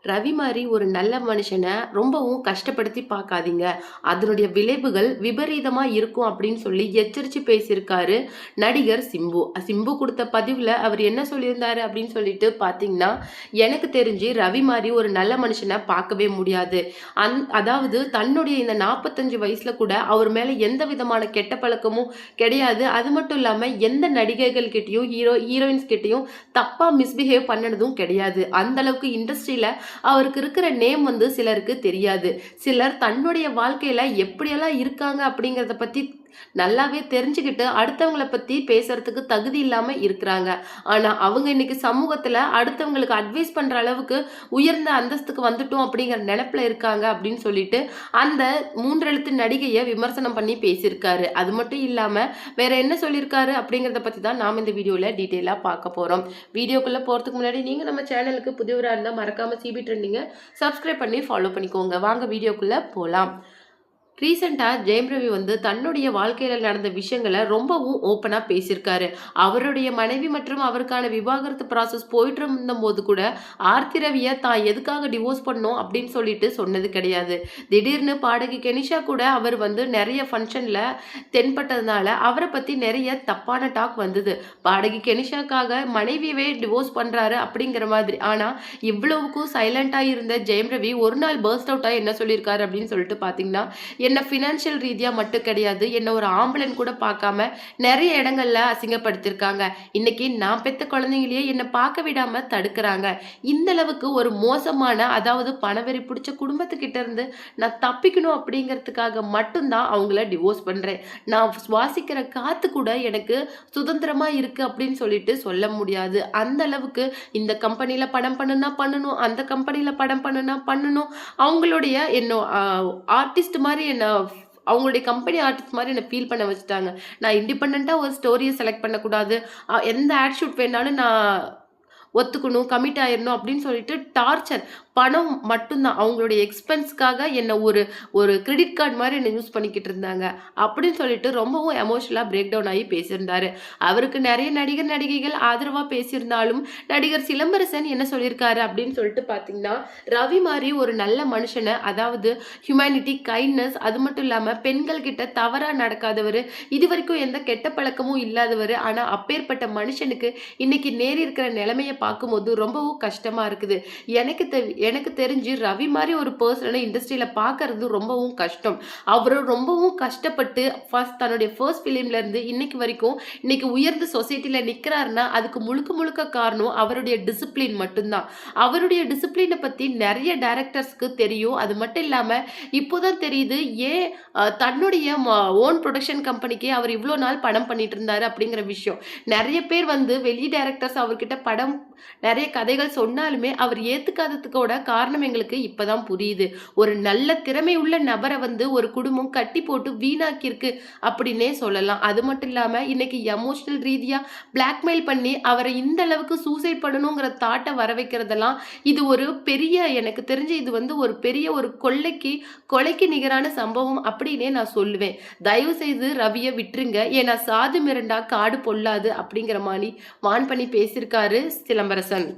ரவி மாரி ஒரு நல்ல மனுஷன ரொம்பவும் கஷ்டப்படுத்தி பார்க்காதீங்க. அதனுடைய விளைவுகள் விபரீதமா இருக்கும் அப்படின்னு சொல்லி எச்சரிச்சு பேசியிருக்காரு நடிகர் சிம்பு. சிம்பு குடுத்த பதிவுல அவர் என்ன சொல்லியிருந்தாரு அப்படின்னு சொல்லிட்டு பார்த்தீங்கன்னா, எனக்கு தெரிஞ்சு ரவி மாரி ஒரு நல்ல மனுஷன பார்க்கவே முடியாது. அதாவது தன்னுடைய இந்த 45 வயசுல கூட அவர் மேல எந்த விதமான கெட்ட பழக்கமும் கிடையாது. அது மட்டும் இல்லாம எந்த நடிகைகள் கிட்டயும், ஹீரோயின்ஸ் கிட்டயும் தப்பா மிஸ்பிஹேவ் பண்ணனதும் கிடையாது. அந்த அளவுக்கு இண்டஸ்ட்ரியில அவருக்கு இருக்கிற நேம் வந்து சிலருக்கு தெரியாது. சிலர் தன்னுடைய வாழ்க்கையில எப்படியெல்லாம் இருக்காங்க அப்படிங்கிறத பத்தி நல்லாவே தெரிஞ்சுக்கிட்டு அடுத்தவங்கள பத்தி பேசுறதுக்கு தகுதி இல்லாம இருக்கிறாங்க. ஆனா அவங்க இன்னைக்கு சமூகத்துல அடுத்தவங்களுக்கு அட்வைஸ் பண்ற அளவுக்கு உயர்ந்த அந்தஸ்துக்கு வந்துட்டோம் அப்படிங்கிற நினைப்புல இருக்காங்க அப்படின்னு சொல்லிட்டு அந்த 3 எழுத்து நடிகைய விமர்சனம் பண்ணி பேசியிருக்காரு. அது மட்டும் இல்லாம வேற என்ன சொல்லியிருக்காரு அப்படிங்கிறத பத்தி தான் நாம இந்த வீடியோல டீட்டெயிலா பார்க்க போறோம். வீடியோக்குள்ள போறதுக்கு முன்னாடி நீங்க நம்ம சேனலுக்கு புதியவரா இருந்தா மறக்காம சிபி ட்ரெண்டிங்க சப்ஸ்கிரைப் பண்ணி ஃபாலோ பண்ணிக்கோங்க. வாங்க வீடியோக்குள்ள போலாம். ரீசெண்டா ஜெயம் ரவி வந்து தன்னுடைய வாழ்க்கையில நடந்த விஷயங்களை ரொம்பவும் ஓப்பனா பேசியிருக்காரு. அவருடைய மனைவி மற்றும் அவருக்கான விவாகரத்து ப்ராசஸ் போயிட்டு இருந்த போது கூட ஆர்த்தி ரவியை தான் எதுக்காக டிவோர்ஸ் பண்ணோம் அப்படின்னு சொல்லிட்டு சொன்னது கிடையாது. திடீர்னு பாடகி கெனிஷா கூட அவர் வந்து நிறைய ஃபங்க்ஷன்ல தென்பட்டதுனால அவரை பத்தி நிறைய தப்பான டாக் வந்தது. பாடகி கெனிஷாக்காக மனைவியவே டிவோர்ஸ் பண்றாரு அப்படிங்கிற மாதிரி. ஆனா இவ்வளவுக்கும் சைலண்டா இருந்த ஜெயம் ரவி ஒரு நாள் பர்ஸ்ட் அவுட்டா என்ன சொல்லியிருக்காரு அப்படின்னு சொல்லிட்டு பாத்தீங்கன்னா, என்ன ஃபினான்ஷியல் ரீதியா மட்டும் கிடையாது, என்ன ஒரு ஆம்பளன் கூட பார்க்காம நிறைய இடங்கள்ல அசிங்கப்படுத்திருக்காங்க. இன்னைக்கு நான் பெத்த குழந்தைங்களையே என்ன பார்க்க விடாம தடுக்கிறாங்க. இந்த அளவுக்கு ஒரு மோசமான, அதாவது பணவெறி பிடிச்ச குடும்பத்துக்கிட்ட இருந்து நான் தப்பிக்கணும் அப்படிங்கிறதுக்காக மட்டும்தான் அவங்கள டிவோர்ஸ் பண்றேன். நான் சுவாசிக்கிற காத்து கூட எனக்கு சுதந்திரமா இருக்கு அப்படின்னு சொல்லிட்டு சொல்ல முடியாது. அந்த அளவுக்கு இந்த கம்பெனில படம் பண்ணுனா பண்ணணும், அந்த கம்பெனில படம் பண்ணுனா பண்ணணும். அவங்களுடைய என்ன ஆர்டிஸ்ட் மாதிரி என்ன அவங்களுடைய கம்பெனி ஆர்டிஸ்ட் மாதிரி என்ன ஃபீல் பண்ண வச்சுட்டாங்க. நான் இண்டிபெண்டன்ட்டா ஒரு ஸ்டோரியை செலக்ட் பண்ணக்கூடாது. எந்த ஆட் ஷூட் வேணாலும் நான் ஒத்துக்கணும், கமிட் ஆயிரணும் அப்படின்னு சொல்லிட்டு டார்ச்சர். பணம் மட்டும்தான். அவங்களுடைய எக்ஸ்பென்ஸ்க்காக என்ன ஒரு ஒரு கிரெடிட் கார்டு மாதிரி என்ன யூஸ் பண்ணிக்கிட்டு இருந்தாங்க. அப்படின்னு சொல்லிட்டு ரொம்பவும் எமோஷனலா பிரேக் டவுன் ஆகி பேசியிருந்தாரு. அவருக்கு நிறைய நடிகர், நடிகைகள் ஆதரவா பேசியிருந்தாலும் நடிகர் சிலம்பரசன் என்ன சொல்லியிருக்காரு அப்படின்னு சொல்லிட்டு பார்த்தீங்கன்னா, ரவி மாதிரி ஒரு நல்ல மனுஷனை, அதாவது ஹியூமனிட்டி, கைண்ட்னஸ், அது மட்டும் இல்லாம பெண்கள் கிட்ட தவறா நடக்காதவர், இது வரைக்கும் எந்த கெட்ட பழக்கமும் இல்லாதவர். ஆனா அப்பேற்பட்ட மனுஷனுக்கு இன்னைக்கு நேரி இருக்கிற நிலைமையை பார்க்கும்போது ரொம்பவும் கஷ்டமா இருக்குது. எனக்கு தெரிஞ்சு ரவி மாதிரி ஒரு பர்சனை இண்டஸ்ட்ரியில பார்க்கறது ரொம்பவும் கஷ்டம். அவரு ரொம்பவும் கஷ்டப்பட்டு தன்னுடைய ஃபர்ஸ்ட் ஃபிலிம்ல இருந்து இன்னைக்கு வரைக்கும் இன்னைக்கு உயர்ந்த சொசைட்டில நிக்கிறாருன்னா அதுக்கு முழுக்க முழுக்க காரணம் அவருடைய டிசிப்ளின் மட்டும்தான். அவருடைய டிசிப்ளினை பத்தி நிறைய டைரக்டர்ஸ்க்கு தெரியும். அது மட்டும் இல்லாம இப்போதான் தெரியுது ஏன் தன்னுடைய ஓன் ப்ரொடக்ஷன் கம்பெனிக்கு அவர் இவ்வளோ நாள் படம் பண்ணிட்டு இருந்தாரு அப்படிங்கிற விஷயம். நிறைய பேர் வந்து வெளி டைரக்டர்ஸ் அவர்கிட்ட படம் நிறைய கதைகள் சொன்னாலுமே அவர் ஏத்துக்காததுக்கோட காரணம் எங்களுக்கு இப்பதான் புரியுது. ஒரு நல்ல திறமை உள்ள நபரை வந்து ஒரு குடும்பம் கட்டி போட்டு வீணாக்கியிருக்கு அப்படின்னே சொல்லலாம். அது மட்டும் இல்லாம இன்னைக்கு எமோஷனல் ரீதியா பிளாக்மெயில் பண்ணி அவரை இந்த அளவுக்கு சூசைட் பண்ணணுங்கிற தாட்டை வர வைக்கிறதெல்லாம் இது ஒரு பெரிய, எனக்கு தெரிஞ்சு இது வந்து ஒரு பெரிய ஒரு கொலைக்கு நிகரான சம்பவம் அப்படின்னே நான் சொல்லுவேன். தயவு செய்து ரவியை விட்டுருங்க. ஏன்னா சாது மிரண்டா காடு பொல்லாது அப்படிங்கிற மாதிரி வான் பண்ணி பேசியிருக்காரு சிலம்பரசன்.